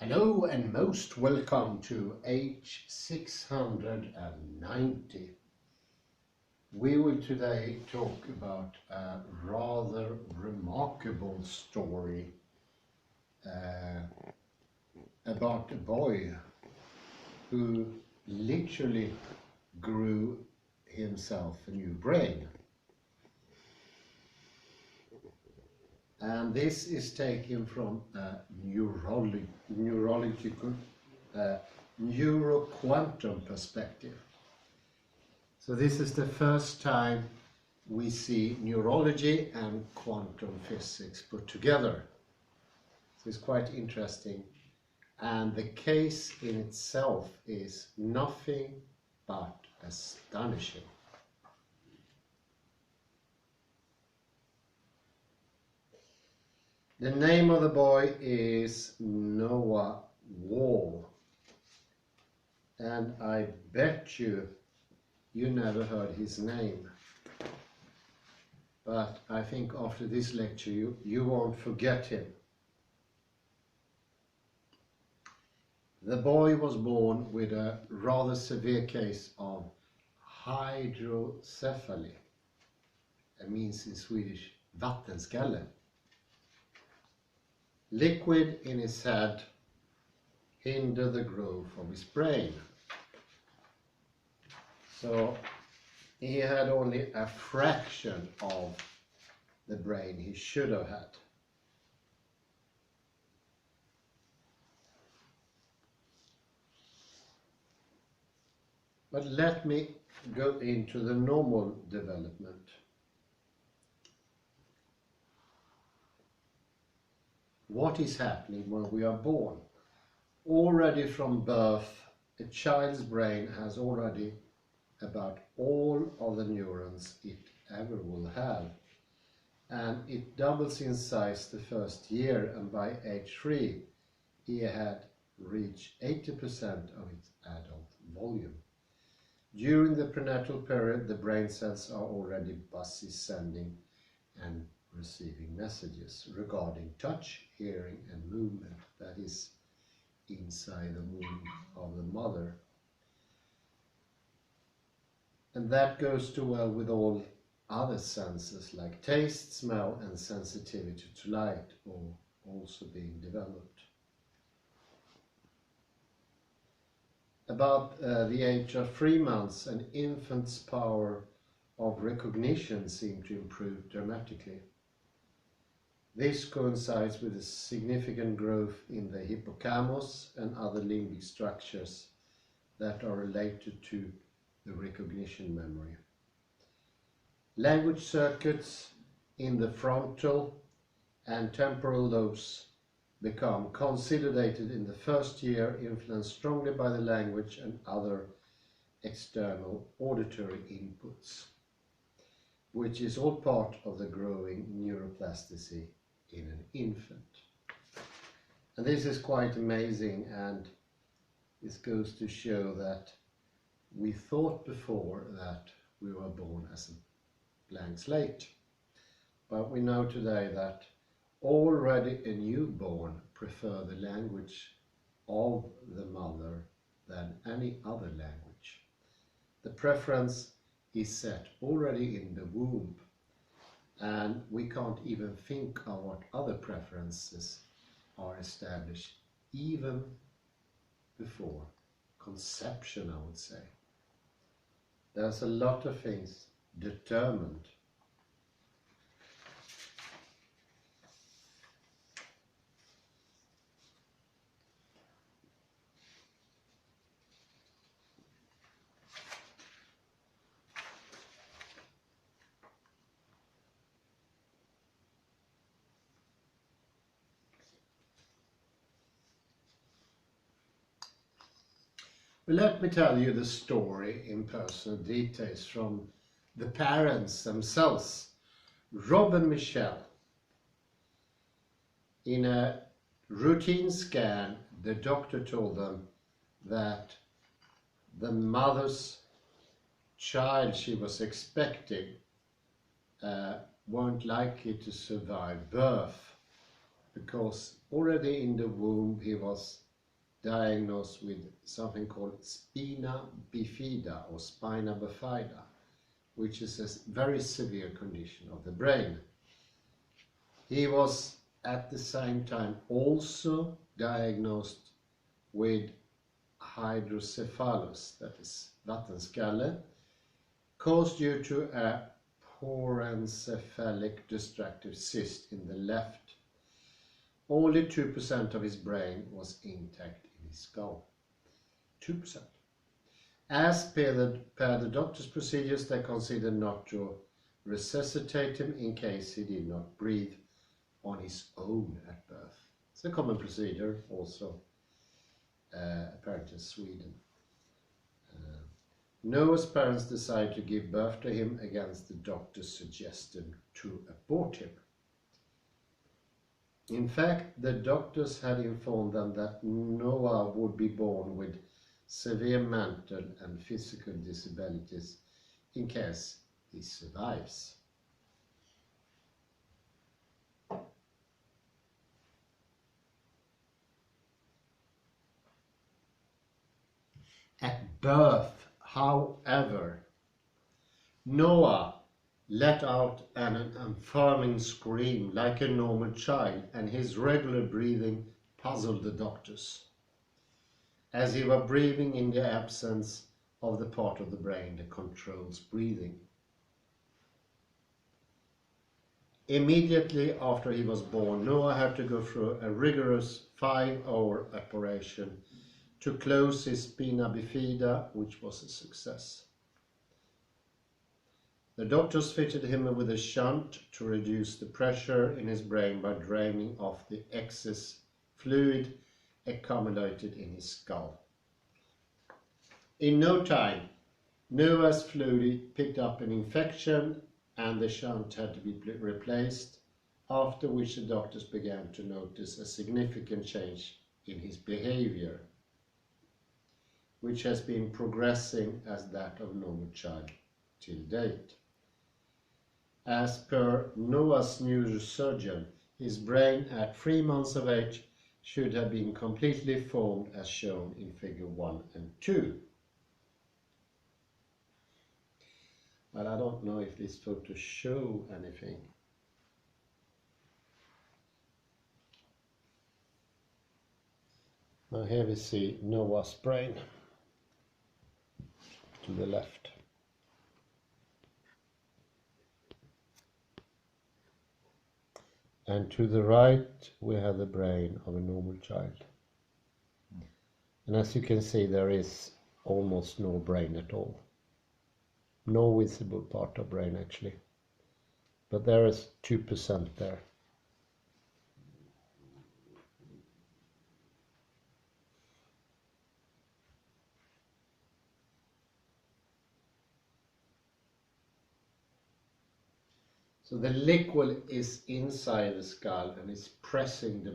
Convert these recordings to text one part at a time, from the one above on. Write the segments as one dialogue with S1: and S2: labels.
S1: Hello and most welcome to H690. We will today talk about a rather remarkable story about a boy who literally grew himself a new brain. And this is taken from a neuroquantum perspective. So this is the first time we see neurology and quantum physics put together. So it's quite interesting. And the case in itself is nothing but astonishing. The name of the boy is Noah Wall, and I bet you never heard his name, but I think after this lecture you won't forget him. The boy was born with a rather severe case of Hydrocephaly. It means in Swedish vattenskalle. Liquid in his head hindered the growth of his brain. So he had only a fraction of the brain he should have had. But let me go into the normal development. What is happening when we are born? Already from birth, a child's brain has already about all of the neurons it ever will have. And it doubles in size the first year, and by age 3, he had reached 80% of its adult volume. During the prenatal period, the brain cells are already busy sending and receiving messages regarding touch, hearing and movement, that is inside the womb of the mother. And that goes too well with all other senses like taste, smell and sensitivity to light, or also being developed. About the age of 3 months, an infant's power of recognition seemed to improve dramatically. This coincides with a significant growth in the hippocampus and other limbic structures that are related to the recognition memory. Language circuits in the frontal and temporal lobes become consolidated in the first year, influenced strongly by the language and other external auditory inputs, which is all part of the growing neuroplasticity in an infant. And this is quite amazing, and this goes to show that we thought before that we were born as a blank slate, but we know today that already a newborn prefers the language of the mother than any other language. The preference is set already in the womb, and we can't even think of what other preferences are established even before conception, I would say. There's a lot of things determined. Well, let me tell you the story in personal details from the parents themselves. Rob and Michelle. In a routine scan, the doctor told them that the mother's child she was expecting weren't likely to survive birth, because already in the womb he was diagnosed with something called spina bifida or spina bifida, which is a very severe condition of the brain. He was at the same time also diagnosed with hydrocephalus, that is vattenskalle, caused due to a porencephalic destructive cyst in the left. Only 2% of his brain was intact in his skull. 2%. As per the doctor's procedures, they considered not to resuscitate him in case he did not breathe on his own at birth. It's a common procedure also, apparently in Sweden. Noah's parents decided to give birth to him against the doctor's suggestion to abort him. In fact, the doctors had informed them that Noah would be born with severe mental and physical disabilities in case he survives. At birth, however, Noah let out an affirming scream like a normal child, and his regular breathing puzzled the doctors, as he was breathing in the absence of the part of the brain that controls breathing. Immediately after he was born, Noah had to go through a rigorous 5-hour operation to close his spina bifida, which was a success. The doctors fitted him with a shunt to reduce the pressure in his brain by draining off the excess fluid accumulated in his skull. In no time, Noah's fluid picked up an infection and the shunt had to be replaced, after which the doctors began to notice a significant change in his behavior, which has been progressing as that of a normal child till date. As per Noah's neurosurgeon, his brain at 3 months of age should have been completely formed as shown in figure 1 and 2. But I don't know if these photos show anything. Now here we see Noah's brain to the left. And to the right we have the brain of a normal child. And as you can see, there is almost no brain at all. No visible part of brain actually. But there is 2% there. So the liquid is inside the skull and is pressing the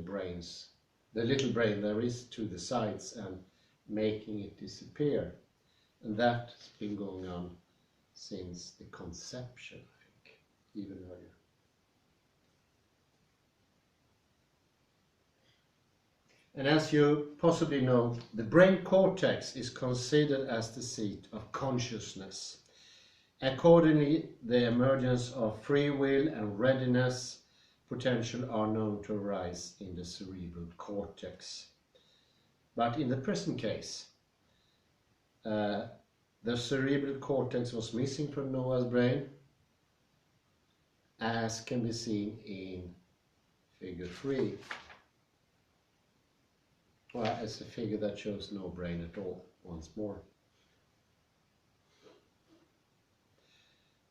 S1: little brain there is to the sides and making it disappear. And that's been going on since the conception, I think, even earlier. And as you possibly know, the brain cortex is considered as the seat of consciousness. Accordingly, the emergence of free will and readiness potential are known to arise in the cerebral cortex. But in the present case, the cerebral cortex was missing from Noah's brain, as can be seen in figure 3. Well, it's a figure that shows no brain at all, once more.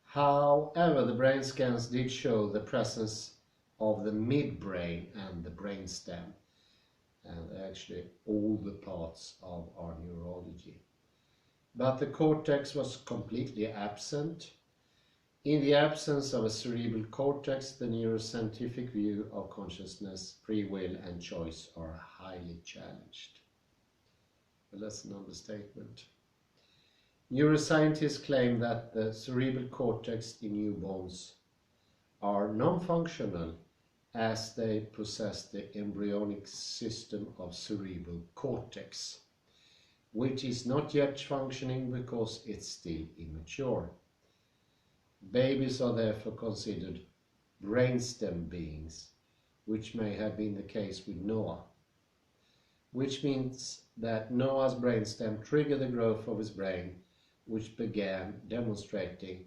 S1: However, the brain scans did show the presence of the midbrain and the brainstem, and actually all the parts of our neurology. But the cortex was completely absent. In the absence of a cerebral cortex, the neuroscientific view of consciousness, free will and choice are highly challenged. Well, that's an understatement. Neuroscientists claim that the cerebral cortex in newborns are non-functional as they possess the embryonic system of cerebral cortex, which is not yet functioning because it's still immature. Babies are therefore considered brainstem beings, which may have been the case with Noah, which means that Noah's brainstem triggered the growth of his brain, which began demonstrating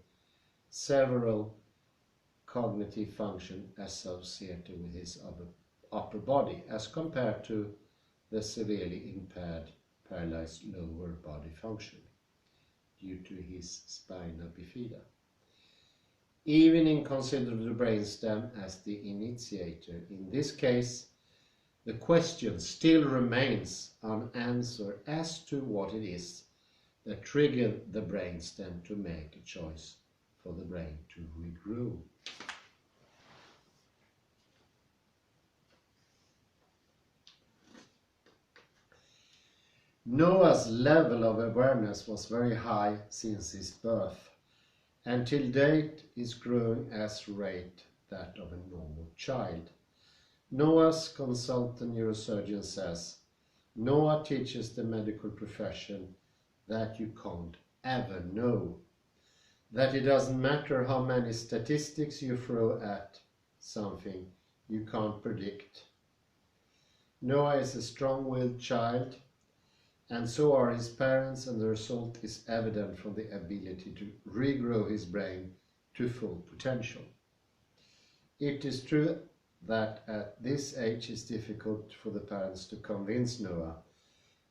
S1: several cognitive functions associated with his upper body, as compared to the severely impaired, paralyzed lower body function due to his spina bifida. Even in considering the brainstem as the initiator, in this case, the question still remains unanswered as to what it is that triggered the brainstem to make a choice for the brain to regrow. Noah's level of awareness was very high since his birth, and till date is growing at a rate that of a normal child. Noah's consultant neurosurgeon says, Noah teaches the medical profession that you can't ever know, that it doesn't matter how many statistics you throw at something, you can't predict. Noah is a strong-willed child, and so are his parents, and the result is evident from the ability to regrow his brain to full potential. It is true that at this age it's difficult for the parents to convince Noah,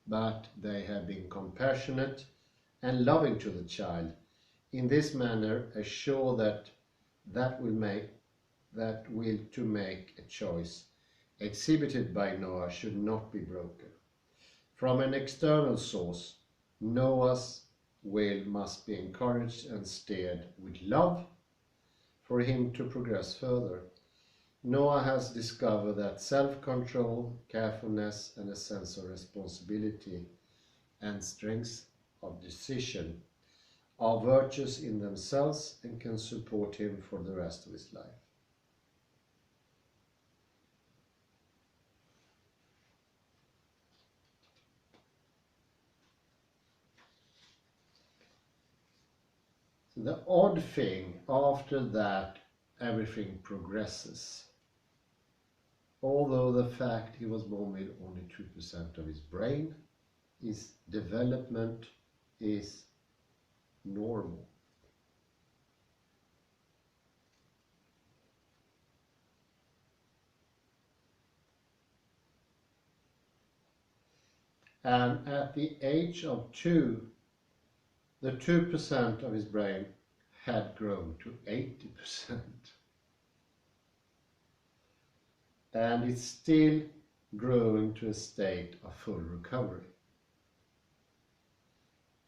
S1: but they have been compassionate and loving to the child. In this manner, assure that will to make a choice exhibited by Noah should not be broken. From an external source, Noah's will must be encouraged and steered with love for him to progress further. Noah has discovered that self-control, carefulness, and a sense of responsibility and strength of decision are virtues in themselves and can support him for the rest of his life. The odd thing, after that, everything progresses. Although the fact he was born with only 2% of his brain, his development is normal. And at the age of 2, the 2% of his brain had grown to 80%. And it's still growing to a state of full recovery.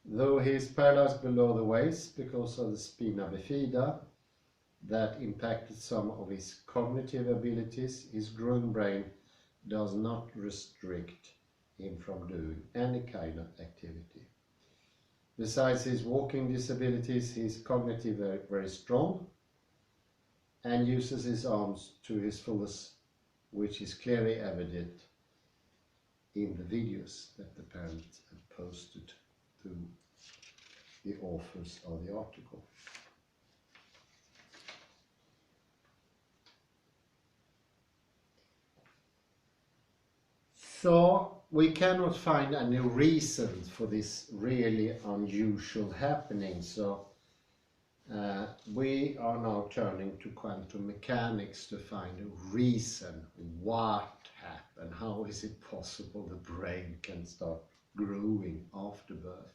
S1: Though he is paralyzed below the waist because of the spina bifida that impacted some of his cognitive abilities, his growing brain does not restrict him from doing any kind of activity. Besides his walking disabilities, he is cognitively very strong and uses his arms to his fullest, which is clearly evident in the videos that the parents have posted to the authors of the article. So we cannot find any reason for this really unusual happening. So we are now turning to quantum mechanics to find a reason what happened. How is it possible the brain can start growing after birth?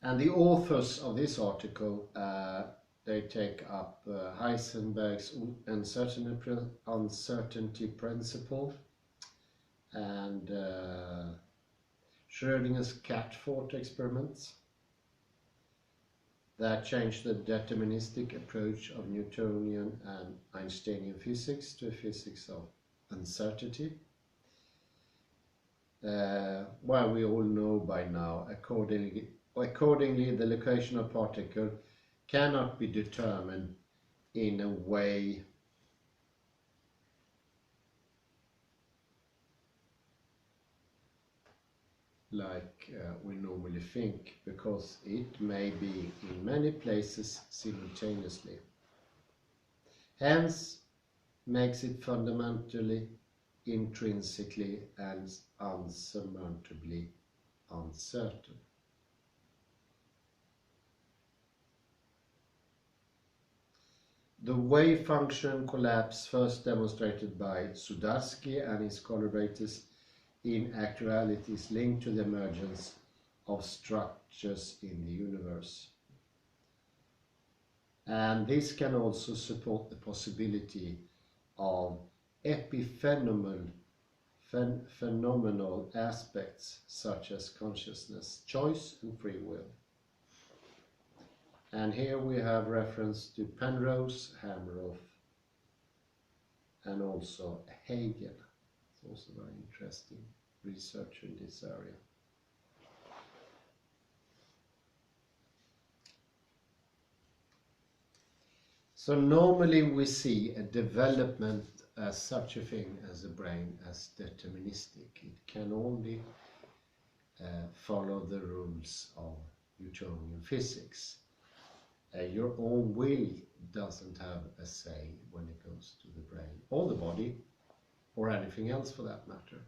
S1: And the authors of this article, they take up Heisenberg's uncertainty principle and Schrödinger's cat thought experiments that changed the deterministic approach of Newtonian and Einsteinian physics to a physics of uncertainty. well, we all know by now, accordingly, the location of particle cannot be determined in a way like we normally think, because it may be in many places simultaneously. Hence, makes it fundamentally, intrinsically, and unsurmountably uncertain. The wave function collapse, first demonstrated by Sudarsky and his collaborators, in actuality is linked to the emergence of structures in the universe. And this can also support the possibility of epiphenomenal phenomenal aspects such as consciousness, choice and free will. And here we have reference to Penrose, Hameroff, and also Hegel. It's also very interesting research in this area. So normally we see a development as such a thing as a brain as deterministic. It can only follow the rules of Newtonian physics. Your own will doesn't have a say when it goes to the brain or the body or anything else for that matter.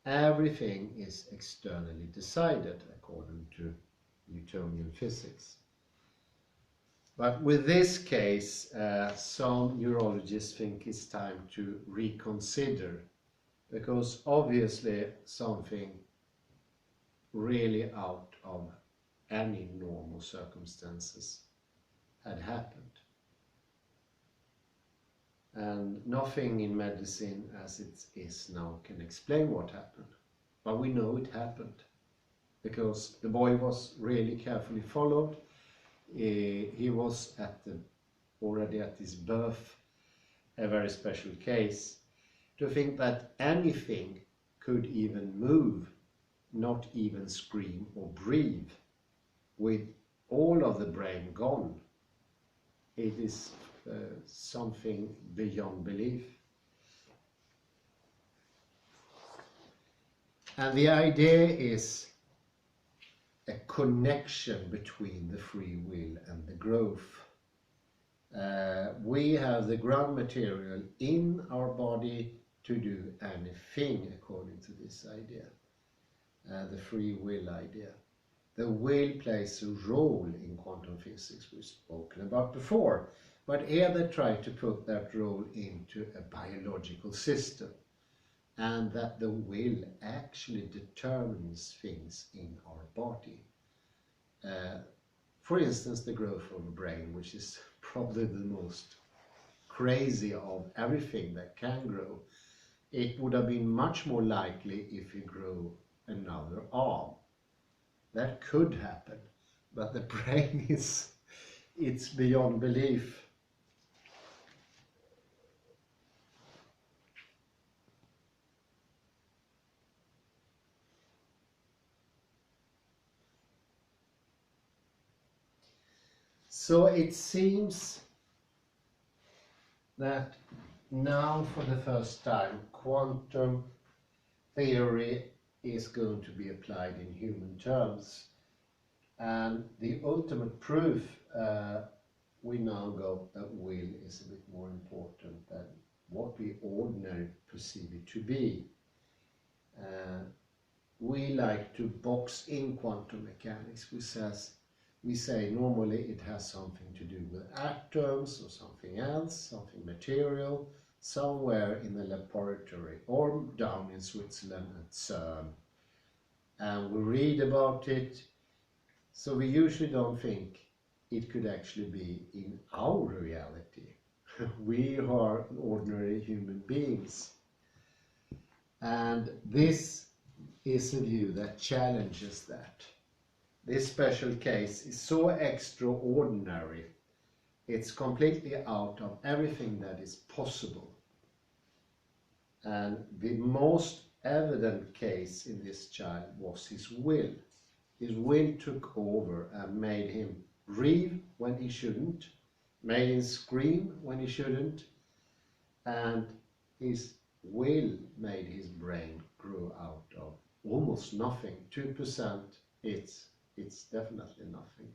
S1: Everything is externally decided according to Newtonian physics. But with this case, some neurologists think it's time to reconsider, because obviously something really out of any normal circumstances had happened. And nothing in medicine as it is now can explain what happened. But we know it happened, because the boy was really carefully followed. He was already at his birth a very special case. To think that anything could even move, not even scream or breathe, with all of the brain gone, it is something beyond belief. And the idea is a connection between the free will and the growth. We have the ground material in our body to do anything according to this idea, the free will idea. The will plays a role in quantum physics we've spoken about before, but here they try to put that role into a biological system, and that the will actually determines things in our body. For instance, the growth of a brain, which is probably the most crazy of everything that can grow. It would have been much more likely if you grow another arm. That could happen, but the brain it's beyond belief. So it seems that now for the first time quantum theory is going to be applied in human terms, and the ultimate proof we now got that will is a bit more important than what we ordinarily perceive it to be. We like to box in quantum mechanics. We say normally it has something to do with atoms or something else, something material, somewhere in the laboratory or down in Switzerland at CERN. And we read about it, so we usually don't think it could actually be in our reality. We are ordinary human beings. And this is a view that challenges that. This special case is so extraordinary, it's completely out of everything that is possible. And the most evident case in this child was his will. His will took over and made him breathe when he shouldn't, made him scream when he shouldn't, and his will made his brain grow out of almost nothing. 2%, it's definitely nothing.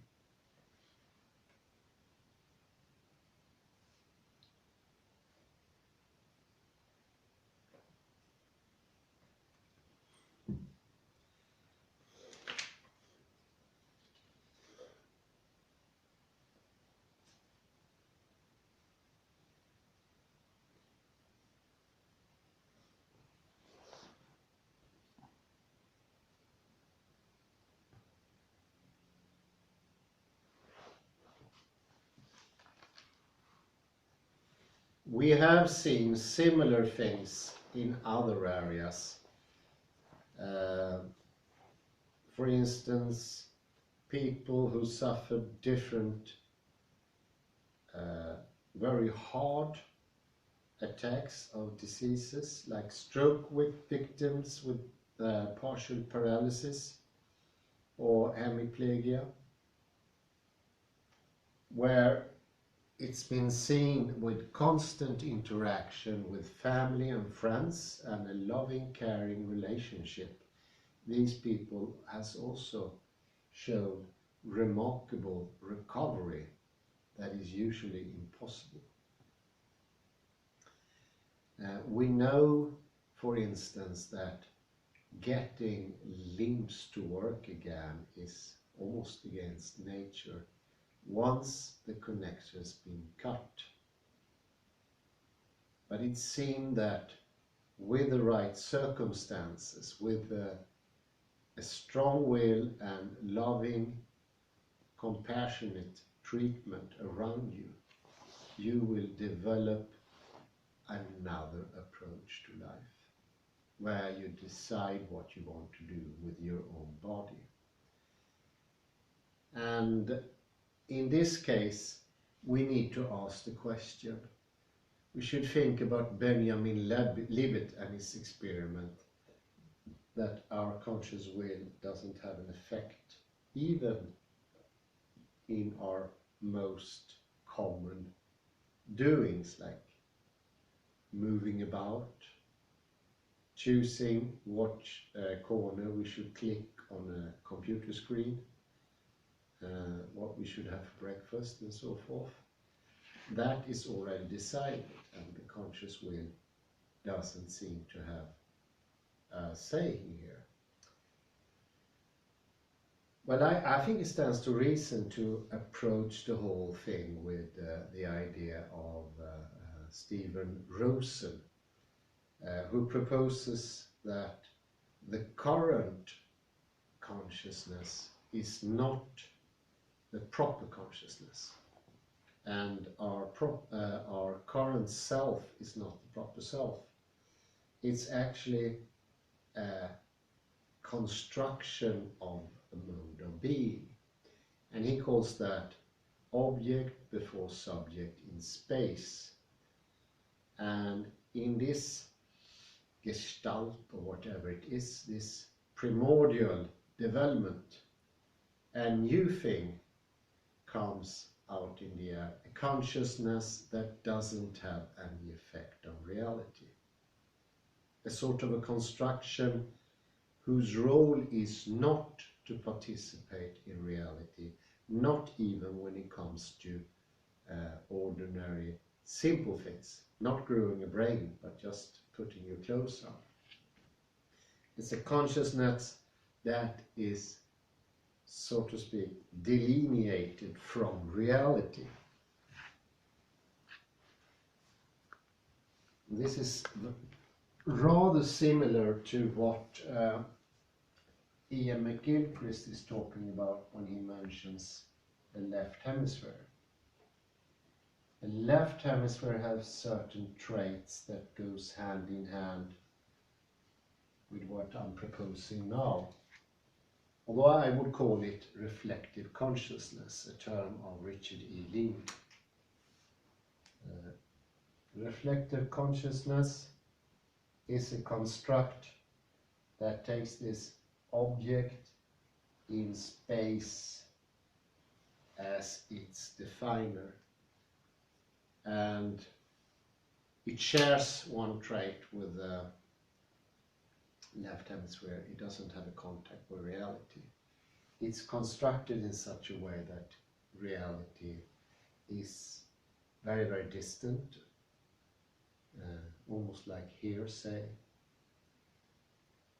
S1: We have seen similar things in other areas. For instance, people who suffered different very hard attacks of diseases like stroke with victims with partial paralysis or hemiplegia, where it's been seen with constant interaction with family and friends and a loving, caring relationship. These people has also shown remarkable recovery that is usually impossible. We know, for instance, that getting limbs to work again is almost against nature once the connection has been cut. But it seemed that with the right circumstances, with a strong will and loving, compassionate treatment around you, you will develop another approach to life, where you decide what you want to do with your own body. And in this case, we need to ask the question. We should think about Benjamin Libet and his experiment that our conscious will doesn't have an effect even in our most common doings, like moving about, choosing which corner we should click on a computer screen, what we should have for breakfast and so forth. That is already decided, and the conscious will doesn't seem to have a say here. Well, I think it stands to reason to approach the whole thing with the idea of Stephen Rosen, who proposes that the current consciousness is not the proper consciousness, and our current self is not the proper self. It's actually a construction of a mode of being, and he calls that object before subject in space. And in this gestalt, or whatever it is, this primordial development, a new thing comes out in the air, a consciousness that doesn't have any effect on reality. A sort of a construction whose role is not to participate in reality, not even when it comes to ordinary simple things, not growing a brain, but just putting your clothes on. It's a consciousness that is, so to speak, delineated from reality. This is rather similar to what Ian McGilchrist is talking about when he mentions the left hemisphere. The left hemisphere has certain traits that goes hand in hand with what I'm proposing now. Although I would call it reflective consciousness, a term of Richard E. Levy. Reflective consciousness is a construct that takes this object in space as its definer, and it shares one trait with the left hemisphere. It doesn't have a contact with reality. It's constructed in such a way that reality is very, very distant, almost like hearsay.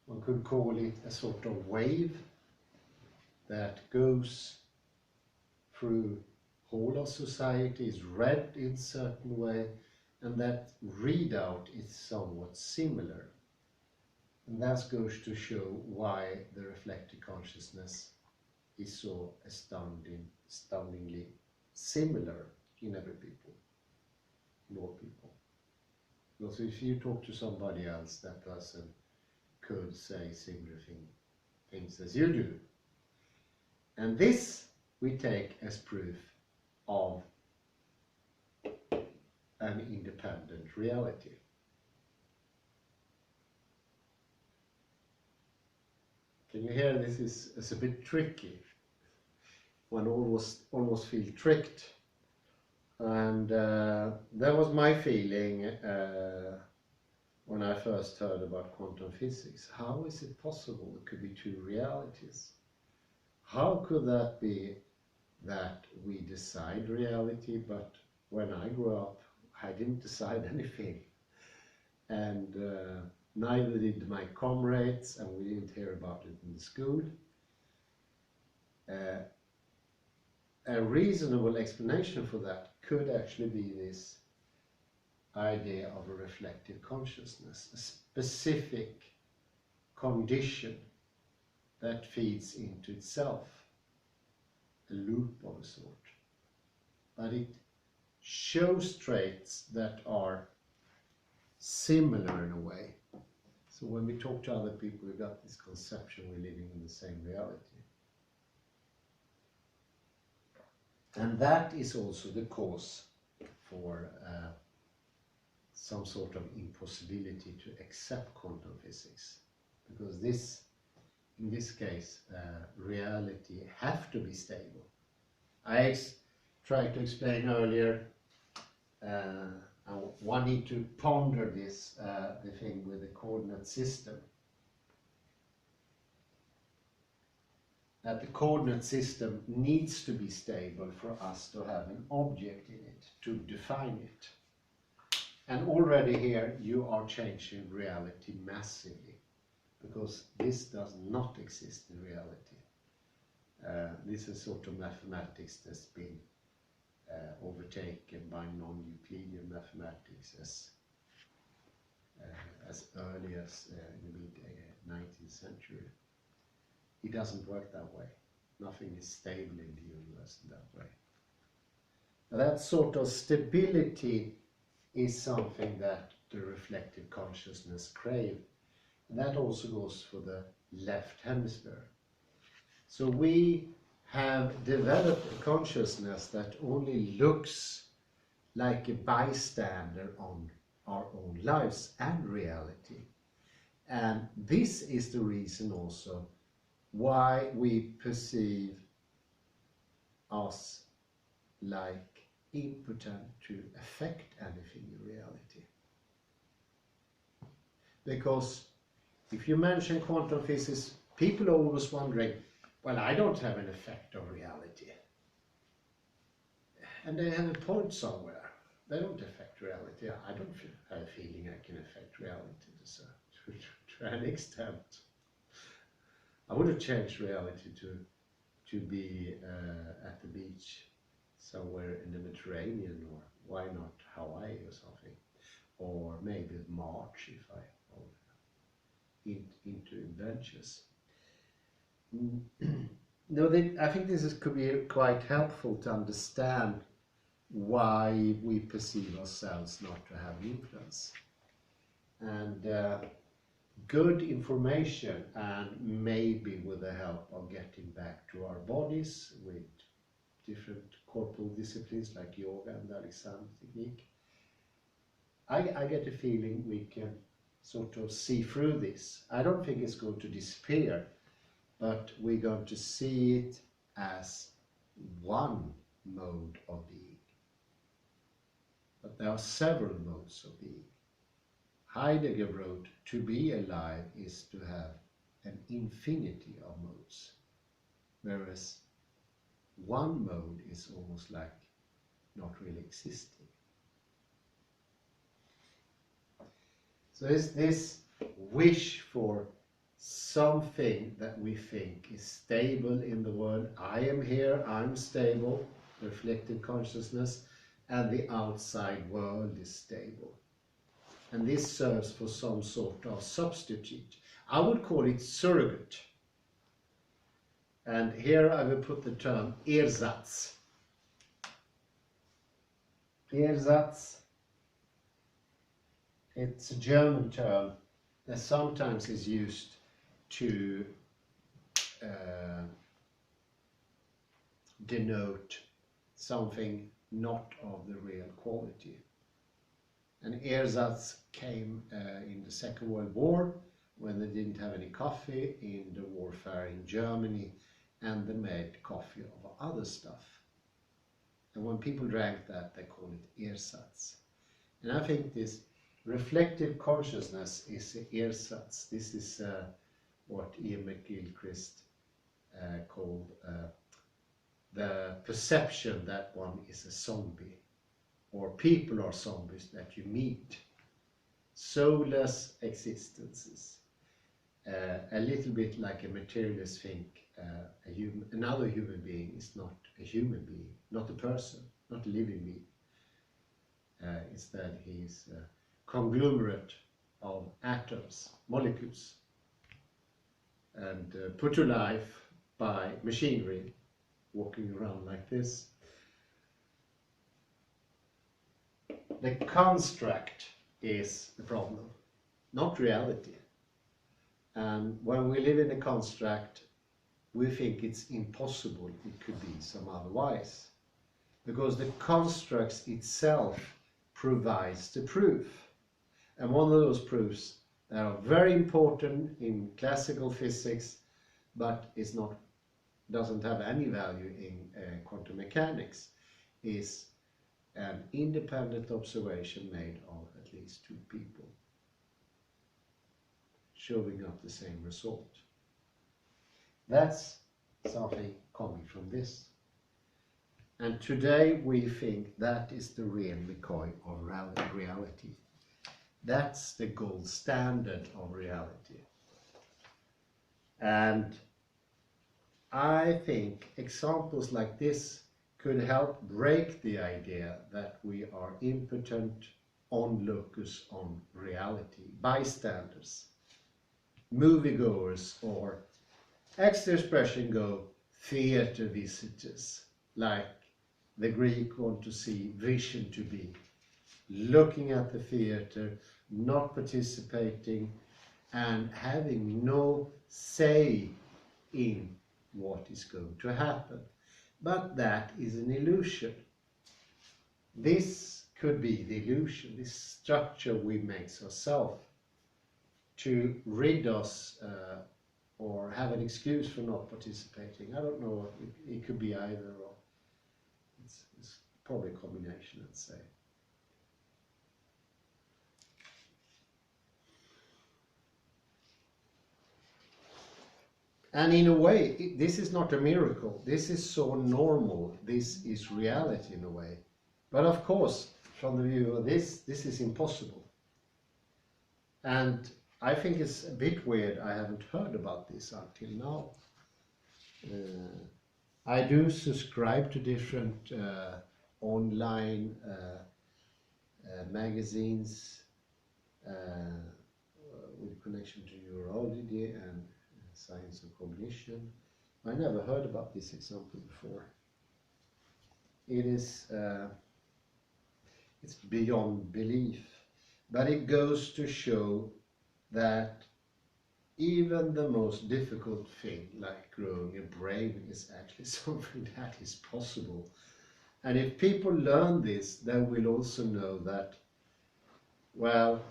S1: One could call it a sort of wave that goes through whole of society, is read in a certain way, and that readout is somewhat similar. And that goes to show why the reflective consciousness is so astoundingly similar in every people, in all people. Because if you talk to somebody else, that person could say similar things as you do. And this we take as proof of an independent reality. Can you hear this is a bit tricky? One almost feel tricked. And that was my feeling when I first heard about quantum physics. How is it possible there could be two realities? How could that be that we decide reality, but when I grew up, I didn't decide anything. And neither did my comrades, and we didn't hear about it in the school. A reasonable explanation for that could actually be this idea of a reflective consciousness, a specific condition that feeds into itself, a loop of a sort. But it shows traits that are similar in a way. So when we talk to other people, we've got this conception we're living in the same reality. And that is also the cause for some sort of impossibility to accept quantum physics. Because this, in this case, reality have to be stable. I tried to explain earlier, one need to ponder this, the thing with the coordinate system. That the coordinate system needs to be stable for us to have an object in it, to define it. And already here you are changing reality massively, because this does not exist in reality. This is sort of mathematics that's been overtaken by non-Euclidean mathematics as early as in the mid-19th century. It doesn't work that way. Nothing is stable in the universe in that way. Now, that sort of stability is something that the reflective consciousness crave. And that also goes for the left hemisphere. So we have developed a consciousness that only looks like a bystander on our own lives and reality. And this is the reason also why we perceive us like impotent to affect anything in reality. Because if you mention quantum physics, people are always wondering, well, I don't have an effect on reality. And they have a point somewhere. They don't affect reality. I don't have a feeling I can affect reality to an extent. I would have changed reality to be at the beach somewhere in the Mediterranean, or why not Hawaii or something, or maybe March if I into adventures. No, I think could be quite helpful to understand why we perceive ourselves not to have an influence. And good information, and maybe with the help of getting back to our bodies with different corporal disciplines like yoga and the Alexander technique, I get a feeling we can sort of see through this. I don't think it's going to disappear, but we're going to see it as one mode of being. But there are several modes of being. Heidegger wrote, to be alive is to have an infinity of modes, whereas one mode is almost like not really existing. So it's this wish for something that we think is stable in the world. I am here, I'm stable, reflected consciousness, and the outside world is stable. And this serves for some sort of substitute. I would call it surrogate. And here I will put the term Ersatz. Ersatz, it's a German term that sometimes is used to denote something not of the real quality. And Ersatz came in the Second World War, when they didn't have any coffee in the warfare in Germany, and they made coffee of other stuff. And when people drank that, they called it Ersatz. And I think this reflective consciousness is Ersatz. This is what Ian McGilchrist called the perception that one is a zombie, or people are zombies that you meet. Soulless existences. A little bit like a materialist think another human being is not a human being, not a person, not a living being. Instead, he is a conglomerate of atoms, molecules, and put to life by machinery, walking around like this. The construct is the problem, not reality. And when we live in a construct, we think it's impossible it could be some otherwise. Because the construct itself provides the proof. And one of those proofs that are very important in classical physics, but doesn't have any value in quantum mechanics, is an independent observation made of at least two people, showing up the same result. That's something coming from this. And today we think that is the real McCoy of reality. That's the gold standard of reality. And I think examples like this could help break the idea that we are impotent onlookers on reality, bystanders, moviegoers, or, as the expression go, theater visitors, like the Greek want to see vision to be, looking at the theater, not participating, and having no say in what is going to happen. But that is an illusion. This could be the illusion, this structure we make ourselves to rid us or have an excuse for not participating. I don't know, it could be either, or it's probably a combination, let's say. And in a way, this is not a miracle. This is so normal. This is reality in a way. But of course, from the view of this is impossible. And I think it's a bit weird. I haven't heard about this until now. I do subscribe to different online magazines with connection to neurology and science of cognition. I never heard about this example before. It is it's beyond belief, but it goes to show that even the most difficult thing, like growing a brain, is actually something that is possible. And if people learn this, they will also know that, well,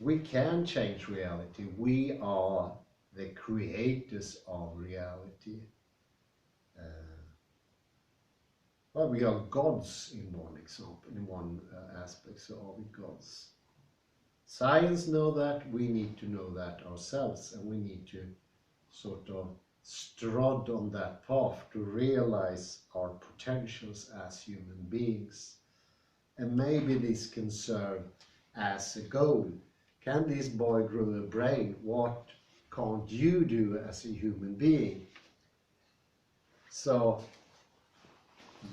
S1: we can change reality. We are the creators of reality. Well, we are gods in one example, in one aspect, so are we gods? Science know that, we need to know that ourselves, and we need to sort of strode on that path to realize our potentials as human beings. And maybe this can serve as a goal. Can this boy grow a brain? What can't you do as a human being? So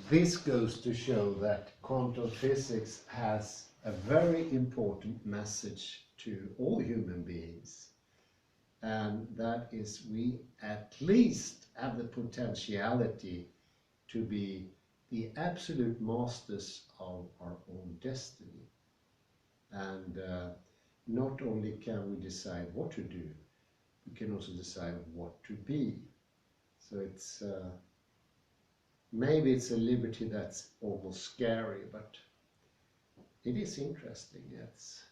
S1: this goes to show that quantum physics has a very important message to all human beings. And that is, we at least have the potentiality to be the absolute masters of our own destiny. And not only can we decide what to do, we can also decide what to be. So it's maybe it's a liberty that's almost scary, but it is interesting, yes.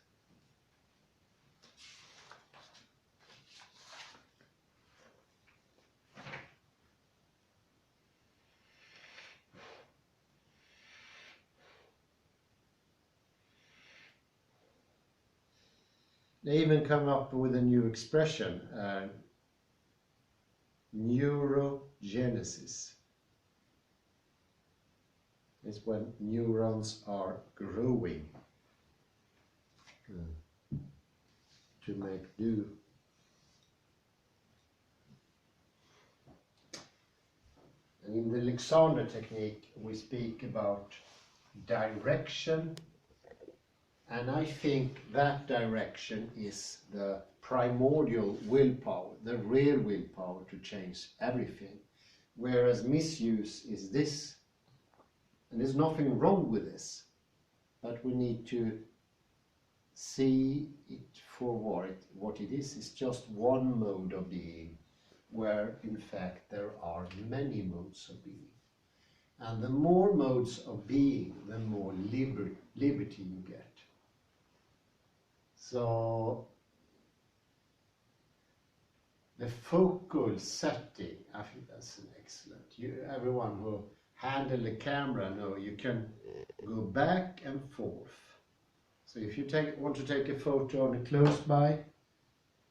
S1: They even come up with a new expression, neurogenesis. It's when neurons are growing to make do. And in the Alexander technique, we speak about direction, and I think that direction is the primordial willpower, the real willpower to change everything, whereas misuse is this. And there's nothing wrong with this, but we need to see it for what it is. It's just one mode of being, where in fact there are many modes of being. And the more modes of being, the more liberty you get. So the focal setting, I think that's an excellent. Everyone who handle the camera know you can go back and forth. So if you want to take a photo on a close by,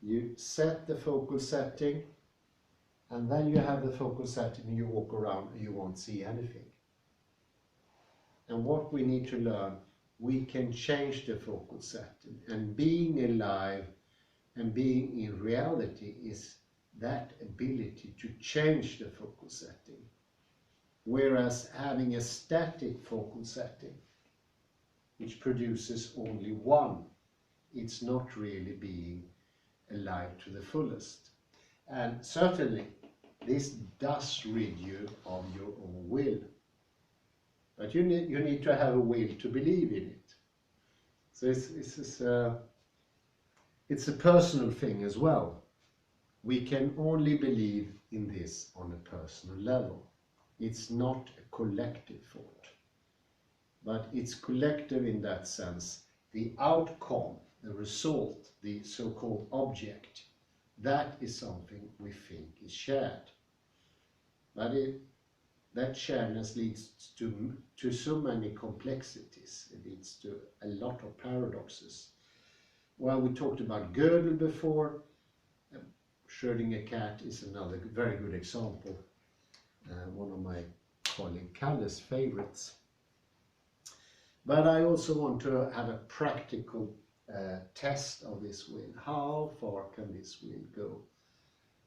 S1: you set the focal setting, and then you have the focal setting, and you walk around and you won't see anything. And what we need to learn, we can change the focal setting, and being alive and being in reality is that ability to change the focal setting. Whereas having a static focal setting, which produces only one, it's not really being alive to the fullest. And certainly, this does rid you of your own will. But you need to have a will to believe in it. So it's a personal thing as well. We can only believe in this on a personal level. It's not a collective thought, but it's collective in that sense. The outcome, the result, the so-called object, that is something we think is shared. But that sharedness leads to so many complexities. It leads to a lot of paradoxes. Well, we talked about Gödel before. Schrödinger cat is another very good example. One of my colleague Kalle's favorites. But I also want to have a practical test of this will. How far can this will go?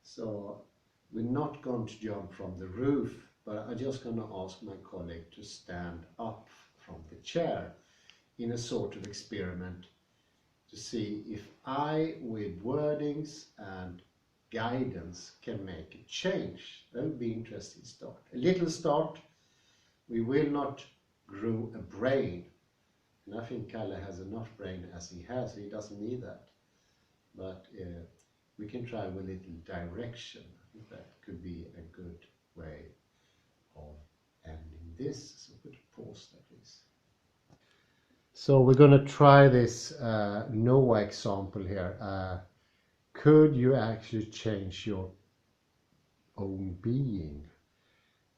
S1: So we're not going to jump from the roof, but I'm just going to ask my colleague to stand up from the chair in a sort of experiment to see if I, with wordings and guidance, can make a change. That would be an interesting start. A little start. We will not grow a brain. And I think Kalle has enough brain as he has. He doesn't need that. But we can try with a little direction. I think that could be a good way of ending this. So put a pause there, please. So we're going to try this Noah example here. Could you actually change your own being?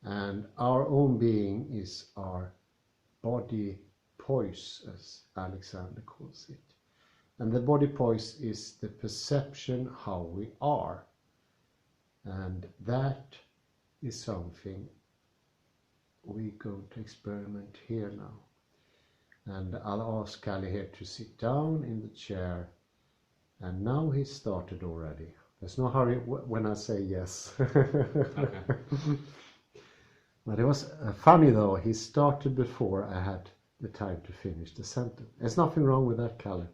S1: And our own being is our body poise, as Alexander calls it. And the body poise is the perception how we are. And that is something we're going to experiment here now. And I'll ask Kalle here to sit down in the chair. And now he's started already. There's no hurry when I say yes.
S2: Okay.
S1: But it was funny though, he started before I had the time to finish the sentence. There's nothing wrong with that, Kalle.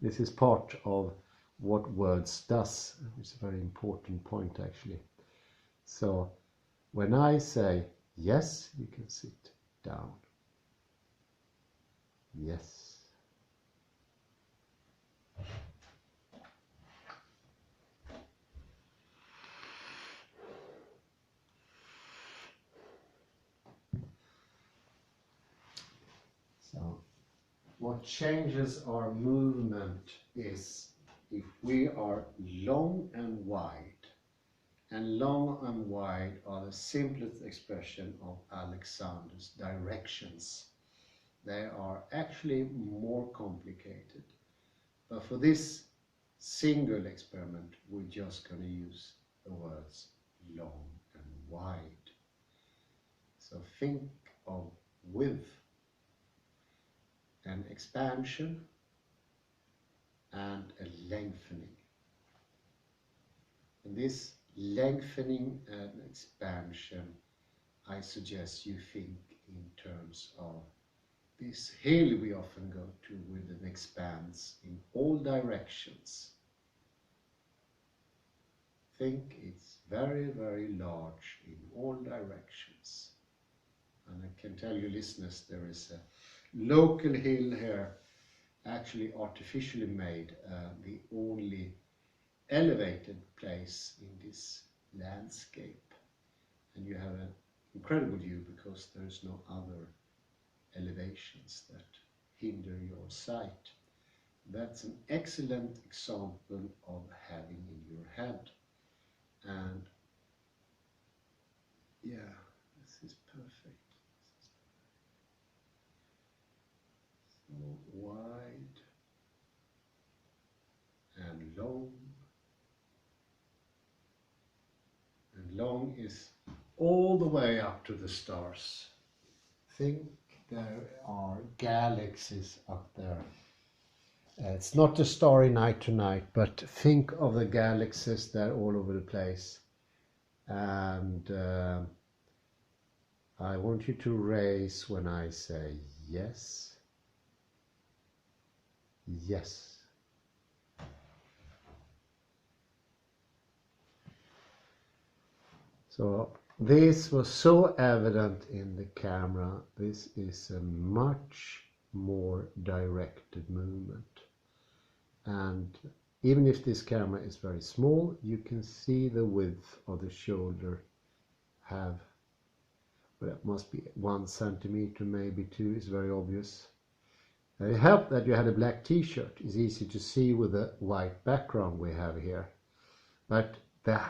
S1: This is part of what words does, which is a very important point actually. So when I say yes, you can sit down. Yes. So what changes our movement is if we are long and wide. And long and wide are the simplest expression of Alexander's directions. They are actually more complicated. But for this single experiment, we're just going to use the words long and wide. So think of width and expansion and a lengthening. And this lengthening and expansion, I suggest you think in terms of this hill we often go to with an expanse in all directions. Think it's very, very large in all directions. And I can tell you listeners, there is a local hill here, actually artificially made, the only elevated place in this landscape. And you have an incredible view because there is no other elevations that hinder your sight. That's an excellent example of having in your head. And yeah, this is perfect. So wide and long. And long is all the way up to the stars. Think there are galaxies up there. It's not a starry night tonight, but think of the galaxies that are all over the place. And I want you to raise when I say yes. Yes. So this was so evident in the camera. This is a much more directed movement. And even if this camera is very small, you can see the width of the shoulder have, well, it must be 1 centimeter, maybe 2, is very obvious. It helped that you had a black t-shirt. It's easy to see with the white background we have here. But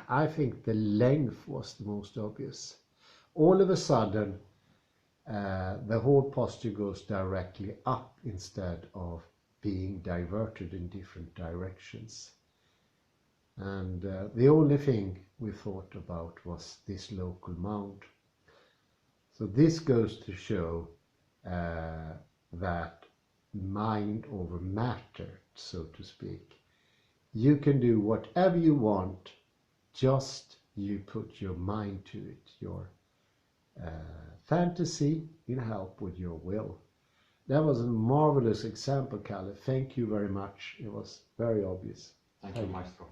S1: I think the length was the most obvious. All of a sudden, the whole posture goes directly up instead of being diverted in different directions. And the only thing we thought about was this local mound. So this goes to show that mind over matter, so to speak. You can do whatever you want, just you put your mind to it, your fantasy in help with your will. That was a marvelous example, Kalle. Thank you very much. It was very obvious.
S2: Thank you, Maestro.